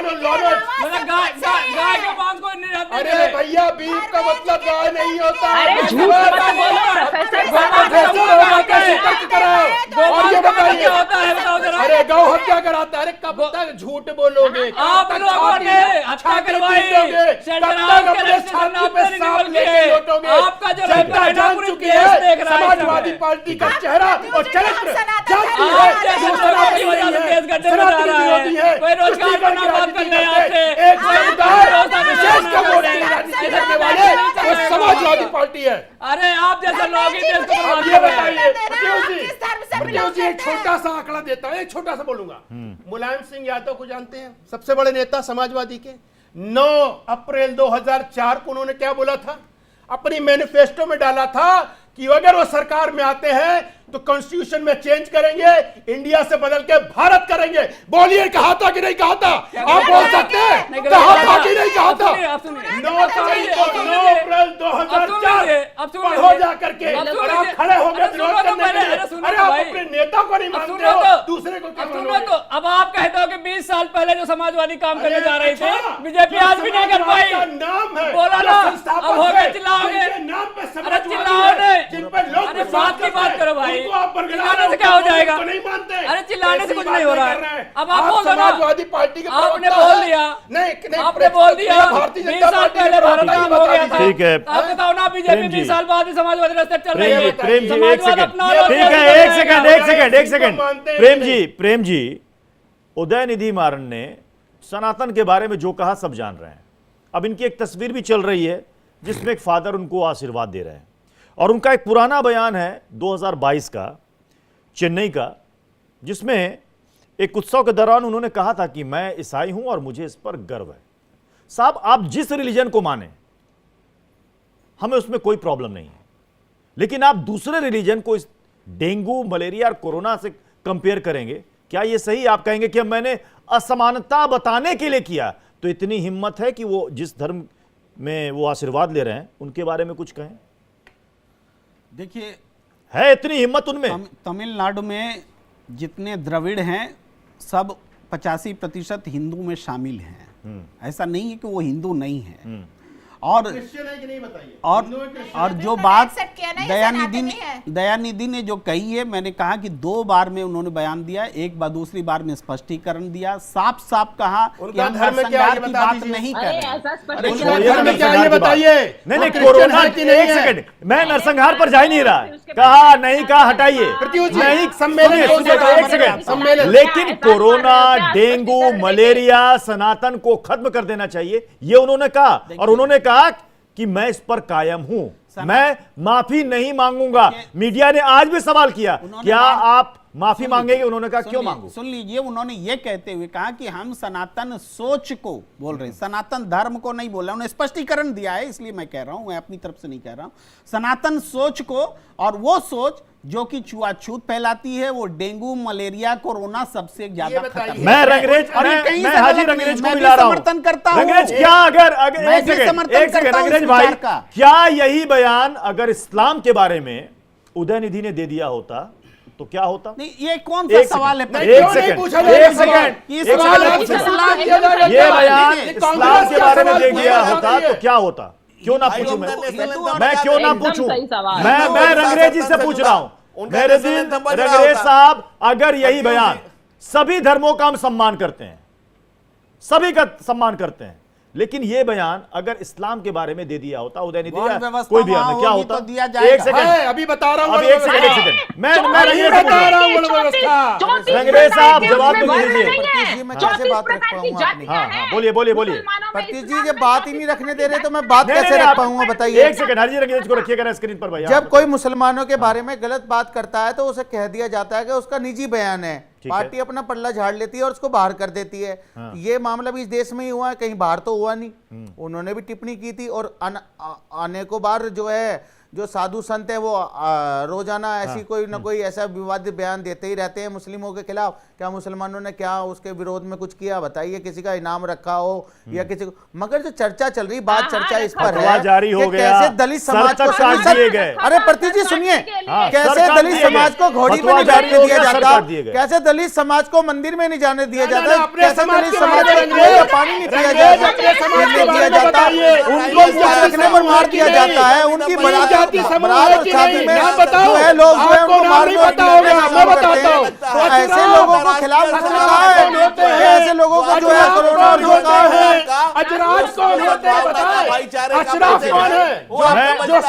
गाय के मांस को नहीं रहते। अरे भैया बीफ का मतलब गाय नहीं होता। अरे झूठ मत बोलो प्रोफेसर साहब। और ये बताइए क्या होता है बताओ जरा। अरे गौ हत्या कराता है। अरे कब तक झूठ बोलोगे? आप लोगों ने हत्या करवाई, आपका जो जनता जान चुकी है समाजवादी पार्टी का चेहरा और चरित्र जानती है। कोई रोजगार का नाम बात करने आते, एक समुदाय विशेष का वोट की राजनीति करने वाले वो समाजवादी पार्टी है। अरे आप जैसे लोग ही देश को बर्बाद ये कर रहे हैं। बताइए प्रत्युष जी एक छोटा सा आंकड़ा देता हूं, एक छोटा सा बोलूंगा। मुलायम सिंह यादव को जानते हैं, सबसे बड़े नेता समाजवादी के। 9 अप्रैल 2004 को उन्होंने क्या बोला था? अपनी मैनिफेस्टो में डाला था कि अगर वो सरकार में आते हैं तो कॉन्स्टिट्यूशन में चेंज करेंगे, इंडिया से बदल के भारत करेंगे। बोलिए कहा था कि नहीं कहा था? आप बोल सकते हैं कहा था कि नहीं कहा था? 9 अप्रैल 2004 पढ़ो जा करके और आप खड़े हो गए विरोध करने के लिए। अरे आप अपने नेता को नहीं मानते हो, दूसरे को क्या मानोगे? तो अब आप कहते हो कि 20 साल पहले जो समाजवादी काम करने जा रही थी बीजेपी आज भी नहीं कर पाई। नाम है बोला ना, अब हो गए चिल्लाओगे। नाम पे अरे चिल्लाओ नहीं, जिन पर लोग अरे बात की बात करो भाई। उनको आप बरकरार चिल्लाने से क्या हो जाएगा? तो नहीं मानते। अरे चिल्लाने से कुछ नहीं हो रहा है। अब आप बोल दो ना, समाजवादी पार्टी के आपने बोल दिया, आपने बोल दिया। 20 साल पहले भारत काम हो गया था। ठीक है, आप बताओ ना, बीजेपी 20 साल बाद ही समाजवादी रास्ते चल रही है। प्रेम जी एक समाजवाद सेकंड, अपना लो। ठीक है एक सेकंड। प्रेम जी उदयनिधि मारन ने सनातन के बारे में जो कहा सब जान रहे हैं। अब इनकी एक तस्वीर भी चल रही है जिसमें एक फादर उनको आशीर्वाद दे रहे हैं और उनका एक पुराना बयान है 2022 का चेन्नई का, जिसमें एक उत्सव के दौरान उन्होंने कहा था कि मैं ईसाई हूं और मुझे इस पर गर्व है। साहब आप जिस रिलीजन को माने हमें उसमें कोई प्रॉब्लम नहीं है, लेकिन आप दूसरे रिलीजन को इस डेंगू मलेरिया और कोरोना से कंपेयर करेंगे, क्या यह सही? आप कहेंगे कि मैंने असमानता बताने के लिए किया, तो इतनी हिम्मत है कि वो जिस धर्म में वो आशीर्वाद ले रहे हैं उनके बारे में कुछ कहें? देखिए, है इतनी हिम्मत उनमें? तमिलनाडु में जितने द्रविड़ हैं सब 85% हिंदू में शामिल हैं। ऐसा नहीं है कि वो हिंदू नहीं है। और जो बात दयानिधि ने जो कही है, मैंने कहा कि 2 बार में उन्होंने बयान दिया, एक बार दूसरी बार में स्पष्टीकरण दिया, साफ साफ कहा कि हम नरसंहार की बात नहीं कर रहे। बताइए नहीं कोरोना की नहीं, एक सेकंड, मैं नरसंहार पर जा ही नहीं रहा, कहा नहीं कहा हटाइए नहीं सम्मेलन, लेकिन कोरोना डेंगू मलेरिया सनातन को खत्म कर देना चाहिए ये उन्होंने कहा। और उन्होंने कहा कि मैं इस पर कायम हूं, मैं माफी नहीं मांगूंगा। मीडिया ने आज भी सवाल किया क्या आप माफी मांगेंगे? उन्होंने कहा क्यों मांगू? सुन लीजिए, उन्होंने ये कहते हुए कहा कि हम सनातन सोच को बोल रहे हैं, सनातन धर्म को नहीं बोल रहे। उन्होंने स्पष्टीकरण दिया है, इसलिए मैं कह रहा हूं, मैं अपनी तरफ से नहीं कह रहा हूं। सनातन सोच को, और वो सोच जो कि छुआछूत फैलाती है, वो डेंगू मलेरिया कोरोना सबसे ज्यादा खतरनाक। मैं रंगरेज मैं हाजी रंगरेज को मिला रहा हूं, समर्थन करता हूं। रंगरेज क्या अगर एक सेकंड रंगरेज भाई, क्या यही बयान अगर इस्लाम के बारे में उदयनिधि ने दे दिया होता तो क्या होता? नहीं, ये कौन सा सवाल है? ये बयान इस्लाम के बारे में दे दिया होता तो क्या होता? क्यों ना पूछूं मैं क्यों ना पूछूं? मैं रंगरेजी से पूछ रहा हूं। मेरे दिन रंगरेज साहब, अगर यही बयान, सभी धर्मों का हम सम्मान करते हैं, सभी का सम्मान करते हैं, लेकिन यह बयान अगर इस्लाम के बारे में दे दिया होता उदयनिधि कोई भी हमें क्या होता? एक सेकंड, अभी बता रहा हूं, एक सेकंड, मैं रंगरेज साहब जवाब तो दीजिए। हाँ बोलिए। प्रतीश जी जब बात ही नहीं रखने दे रहे तो मैं बात कैसे रख पाऊंगा बताइए? एक सेकंड, हरजी रंगरेज को रखिएगा स्क्रीन पर भाई। जब कोई मुसलमानों के बारे में गलत बात करता है तो उसे कह दिया जाता है कि उसका निजी बयान है, पार्टी अपना पल्ला झाड़ लेती है और उसको बाहर कर देती है। ये मामला भी इस देश में ही हुआ है, कहीं बाहर तो हुआ नहीं। उन्होंने भी टिप्पणी की थी और अनेकों बार जो है जो साधु संत है वो रोजाना ऐसी कोई ना कोई ऐसा विवादित बयान देते ही रहते हैं मुस्लिमों के खिलाफ। क्या मुसलमानों ने क्या उसके विरोध में कुछ किया? बताइए, किसी का इनाम रखा हो या किसी को। मगर जो चर्चा चल रही, बात चर्चा इस पर है जारी हो गया, कैसे दलित समाज को गए। अरे प्रतीश जी सुनिए, कैसे दलित समाज को घोड़ी में नहीं बैठने दिया जाता, कैसे दलित समाज को मंदिर में नहीं जाने दिया ना, जाता, ना, अपने कैसे समाज दलित के समाज बारे को में कुएं का रंगरेज, पानी नहीं दिया रंगरेज जाता, अपने समाज के नहीं बारे दिया में जाता, बताइए। उनको रखने पर मार दिया जाता है, उनकी तीन जाति समूह बरात है और कि शादी नहीं? में नाम बताओ। जो है लोग जो है आपको उनको नाम मार नहीं मार पता के होगा, काम मैं करते बताता हैं। हूँ। तो ऐसे लोगों को खिलाफ उसने कहा है कि ऐसे लोगों को जो है कोरोना और जो कहा है अजराज कौन होते हैं बताएं? अशराफ कौन है? जो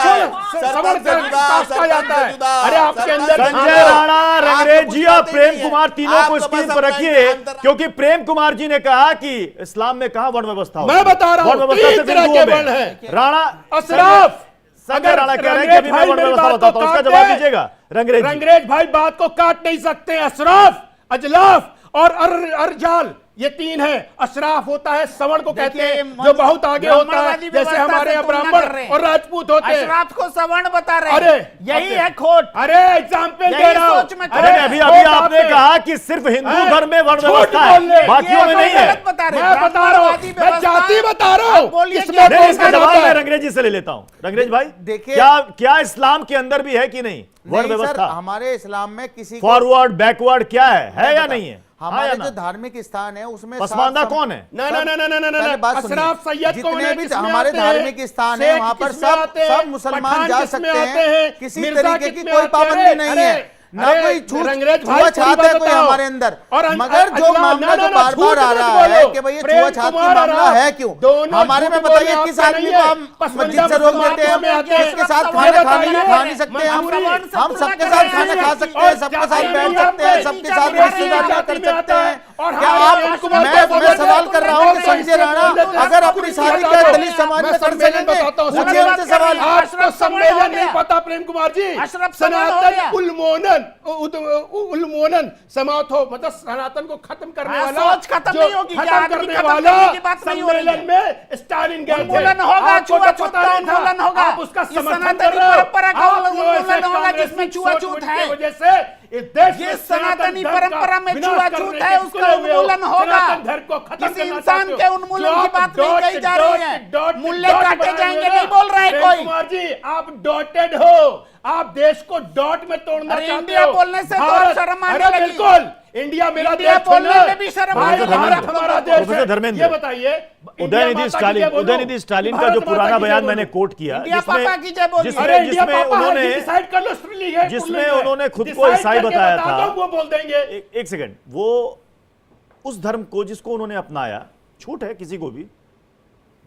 सवर्ण कास्ट का जाता है। अरे आपके अंदर संजय राणा, रंगरेज जी और प्रेम कुमार तीनों को स्क्रीन पर रखिए, क्योंकि प्रेम कुमार जी ने कहा कि इस्लाम में कहा वर्ण व्यवस्था मैं बता रहा हूं, वर्ण व्यवस्था तीन सिर्फ तरह हिंदुओं के में। वर्ण हैं। राणा अशराफ, संजय राणा कह रहे हैं कि अभी मैं वर्ण व्यवस्था बताता हूं, उसका जवाब दीजिएगा रंगरेज जी। रंगरेज भाई बात को काट नहीं सकते। अशराफ, अजलाफ और अर्जाल, ये तीन है। अशराफ होता है सवर्ण को कहते हैं, जो बहुत आगे होता है, जैसे हमारे यहाँ ब्राह्मण और राजपूत होते हैं। अशराफ को सवर्ण बता रहे अरे, हैं, यही है खोट। अरे एग्जाम्पल दे यही रहा हूं। सोच में अरे अभी अभी आपने कहा कि सिर्फ हिंदू धर्म में वर्ण व्यवस्था है, बाकियों में नहीं है। गलत बता रहे हैं। मैं बता रहा हूं, मैं जाति बता रहा हूं। बोलिए इसमें क्या- नहीं, कौन इसका सा जवाब जाता मैं है? रंगरेज जी से ले लेता हूं। रंगरेज भाई, देखिए- क्या इस्लाम के अंदर भी है कि नहीं वर्ण नहीं सर, व्यवस्था? हमारे इस्लाम में किसी को फॉरवर्ड बैकवर्ड क्या है या नहीं है? हाँ हमारे या जो ना? धार्मिक स्थान है उसमें पसमानदा साफ- कौन है? ना ना ना ना ना ना पहले ना बात सुनिए। अशराफ सैयद कौन जितने है? भी किसमें हमारे आते हैं? धार्मिक स्थान है शेख वहां पर किसमें सब आते हैं? सब मुसलमान पठान जा किसमें सकते आते हैं, किसी मिर्जा तरीके की किसमें कोई आते पाबंदी हैं? नहीं अरे, है, ना अरे, कोई रंगरेज भाई छुआछात पूरी है बात कोई बताओ। हमारे अंदर। और मगर जो अजला- मामला ना, जो ना, ना, बार झूठ बार आ मत रहा है बोलो। कि भाई ये प्रेम छुआछात की कुमार मामला आराम। है क्यों, दोनों हमारे झूठ में बोलने बताइए आपका किस आदमी नहीं को है। हम पसमानदा मस्जिद से रोक मुसलमान देते हैं, किसमें आते हैं? किसके साथ ये खाना बताइए। खा नहीं सकते हम, मजबूरी- हम सबके साथ खाना खा सकते हैं, सबके साथ बैठ सकते हैं, सबके साथ रिश्तेदारियां कर सकते हैं। क्या आप मैं सवाल कर रहा हूँ कि संजय राणा अगर अपनी शादी का दलित समाज में कर सकेंगे, मुझे उनसे सवाल। आपको सम्मेलन नहीं पता प्रेम कुमार जी। अशरफ सवाल हो सनातन गया। उन्मूलन समाप्त हो, मतलब सनातन को खत्म करने हाँ, वाला, सोच खत्म जो नहीं होगी, क्या खत्म आदमी करने खत्म वाला करने की बात नहीं हो रही है। सम्मेलन में स्टालिन गए थे। उन्मूलन होगा, आपको तो छुआछूत पता का नहीं था। उन्मूलन होगा। आप उसका ये समर्थन सनातनी कर रहे हो। परंपरा का आप लोग ऐसे उन्मूलन होगा कांग्रेसी जिसमें सोच छुआछूत की है। वजह से इस देश ये में सनातनी धर्म का परंपरा में विनाश छुआछूत करने है, के उसका तुले हुए हो। उन्मूलन होगा। सनातन धर्म को खत्म किसी करना इंसान चाहते हो। के उन्मूलन जो की आप बात नहीं कही जा रही है। डॉट मूल्य डॉट काटे बनाए जाएंगे हुए नहीं बोल रहा है प्रेम कोई। कुमार जी, आप डॉटेड हो, आप देश को डॉट में तोड़ना अरे चाहते इंडिया हो। बोलने से तो भारत- शर्म आने अरे लगी। बिल्कुल, इंडिया मेरा इंडिया देश बोलने है। में भी शर्म भाई, आने लगी। भारत हमारा देश प्रोफेसर है। धर्मेंद्र, ये बताइए, इंडिया उदयनिधि माता की स्टालिन जय बोलो। उदयनिधि स्टालिन का भारत जो माता पुराना की जय बयान बोलो। मैंने कोट किया, इंडिया पापा की जय बोलिए। अरे इंडिया जिसमें पापा है, उन्होंने डिसाइड कर लो, श्रीली है, जिसमें कुल्लू है। उन्होंने खुद को डिसाइड ईसाई करके बताया बता था। दो, वो बोल देंगे। एक सेकंड, वो उस धर्म को जिसको उन्होंने अपनाया, छूट है किसी को भी,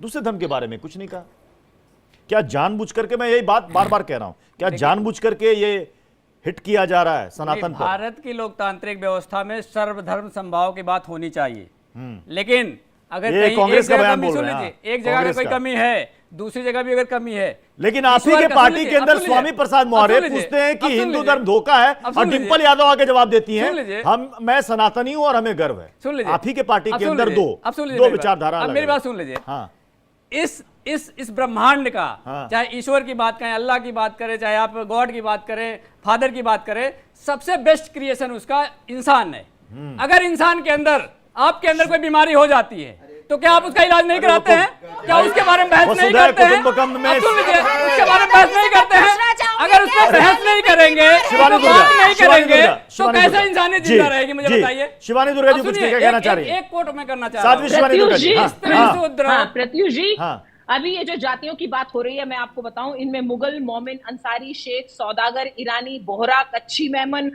दूसरे धर्म के बारे में कुछ नहीं कहा। क्या जानबूझ करके, मैं यही बात बार बार कह रहा हूं, क्या जानबूझ करके ये हिट किया जा रहा है सनातन पर? भारत की लोकतांत्रिक व्यवस्था में सर्वधर्म संभाव की बात होनी चाहिए, लेकिन अगर ये कहीं कांग्रेस एक का जगह बयान कमी, बोल सुन रहे हैं, लीजिए, एक जगह अगर कांग्रेस कोई का। कमी है, दूसरी जगह भी अगर कमी है, लेकिन आप ही ईश्वर के का- पार्टी सुन के लीजिए, अंदर अब सुन स्वामी लीजिए, प्रसाद अब मौर्य सुन लीजिए, पूछते हैं कि अब सुन हिंदू लीजिए, धर्म धोखा है, अब सुन और लीजिए। डिंपल यादव आके जवाब देती सुन लीजिए। हैं मैं सनातनी हूं और हमें गर्व है। सुन लीजिए, आप ही के पार्टी अब के सुन अंदर लीजिए, दो अब सुन लीजिए दो मेरी बात। विचारधारा अब अलग मेरी है। बात सुन लीजिए। हाँ, इस ब्रह्मांड का, हाँ। चाहे ईश्वर की बात करें, अल्लाह की बात करें, चाहे आप गॉड की बात करें, फादर की बात करें, सबसे बेस्ट क्रिएशन उसका इंसान है। अगर इंसान के अंदर, आपके अंदर कोई बीमारी हो जाती है, तो क्या आप उसका इलाज नहीं कराते हैं? क्या उसके बारे में बहस नहीं वसुधैव करते हैं? कुटुंबकम में- अब सुन लीजिए, उसके बारे में बहस नहीं करते हैं। अगर उस पर बहस नहीं करेंगे, शिवानी तो दुर्गा, बात नहीं शिवानी करेंगे, दुर्गा, तो शिवानी कैसे दुर्गा। इंसानियत जी, जिंदा रहेगी? मुझे जी। बताइए। शिवानी दुर्गा जी अब कुछ सुनिए, कहना चाह रही हैं। एक कोट मैं करना चाह रहा साध्वी हूं। शिवानी दुर्गा जी, हाँ, स्त्री हाँ। शूद्र, हाँ, प्रत्युष जी, हाँ। अभी ये जो जातियों की बात हो रही है, मैं आपको बताऊं, इनमें मुगल, मोमिन, अंसारी, शेख, सौदागर, ईरानी, बोहरा, कच्छी, मेमन,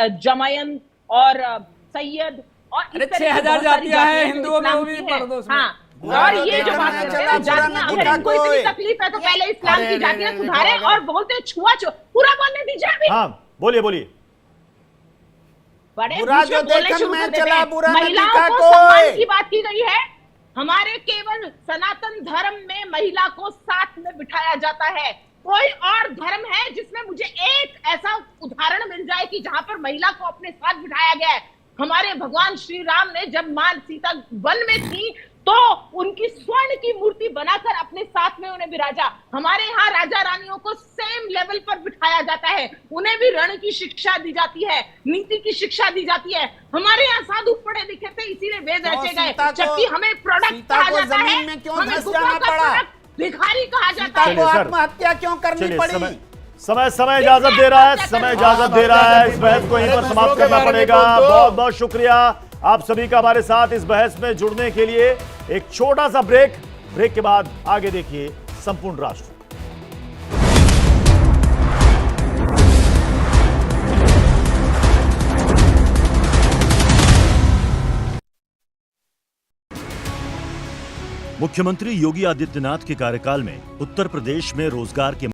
जमयन और सैयद और इस अरे तरह की 6,000 बहुत सारी जातियां हैं, जो हिंदुओं में इस्लाम वो भी की पढ़ दो हैं। उसमें। हाँ, और ये जो बात करते हैं जातियां, अगर इनको इतनी तकलीफ है तो पहले इस्लाम की जातियां सुधारें और बोलते छुआछूत, पूरा बोलने दीजिए अभी। हाँ, बोलिए बोलिए। बड़े बुरा बीच में जो बोलने देखन शुरू में कर देते चला, हैं। बुरा न महिलाओं दिखा को कोई। सम्मान की बात की गई है। हमारे केवल सनातन धर्म में महिला को साथ में बिठाया जाता है। कोई और धर्म है जिसमें मुझे एक ऐसा उदाहरण मिल जाए कि जहां पर महिला को अपने साथ बिठाया गया है? हमारे भगवान श्री राम ने जब मां सीता वन में थी तो उनकी स्वर्ण की मूर्ति बनाकर अपने साथ में उन्हें विराजा। हमारे यहाँ राजा रानियों को सेम लेवल पर बिठाया जाता है, उन्हें भी रण की शिक्षा दी जाती है, नीति की शिक्षा दी जाती है। हमारे यहाँ साधु पढ़े लिखे थे, इसीलिए वेद क्यों रचे गए, सीता को- जबकि हमें प्रोडक्ट सीता कहा को जाता है, जमीन में क्यों हमें धंस गुफा जाना का पड़ा? प्रोडक्ट भिखारी कहा जाता सीता है। को सर, आत्महत्या क्यों करनी चलिए, पड़ी? समय इजाजत दे रहा है, समय इजाजत दे रहा है। इस बहस को यहीं पर समाप्त करना पड़ेगा। बहुत बहुत शुक्रिया आप सभी का हमारे साथ इस बहस में जुड़ने के लिए। एक छोटा सा ब्रेक के बाद आगे देखिए संपूर्ण राष्ट्र। मुख्यमंत्री योगी आदित्यनाथ के कार्यकाल में उत्तर प्रदेश में रोजगार के